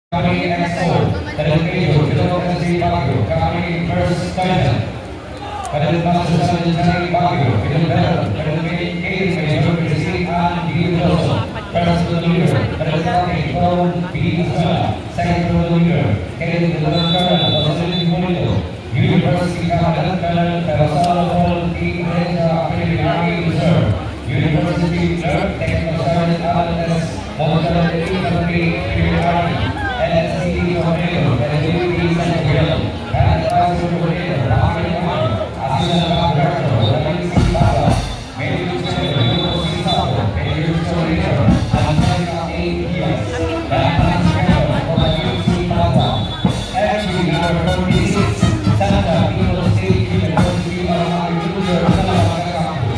Kami EXO, Kadal Kejo, Kadal Kasi Baguio, kami First China, Kadal Master Sanjari Baguio, Kadal Bell, Kadal K, Major Christine and B. Wilson, First Leader, Kadal Kami, Tom B. Sana, Second Leader, Kadal Colonel, Jose Bonito, University Kadal Colonel, Carasal Paul T. Reza, Academy Reserve, University Clerk, Technical Sergeant Alan S. Montana Academy, LSC Tornado, LSC San Miguel, and Pastor Tornado, Rafael Juan, Assistant Director, LSC Papa, Major General, University Sapo, Major Tornado, and America APS, and Pastor for the University Papa, actually number 46, Santa People State University of Agriculture, Salamanca Campus.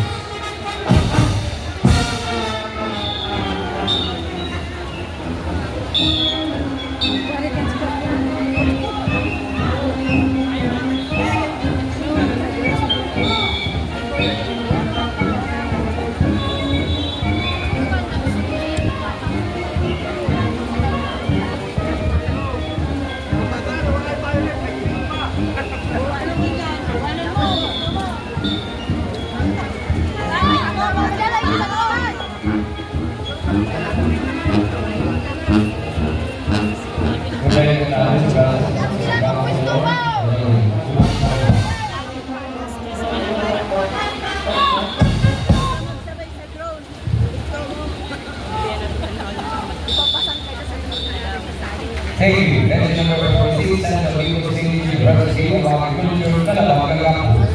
Thank you. That is number 46, Santa People State University of Agriculture, Salamanca Campus.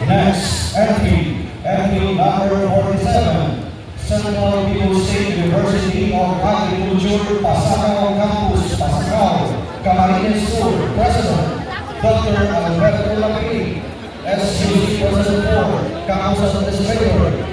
Next, entry number 47, Central People State University of Agriculture, Pasacao Campus, Pasacao, Camarines Sur, President, Dr. Alberto Lapini, SUC President 4, Campus Administrator,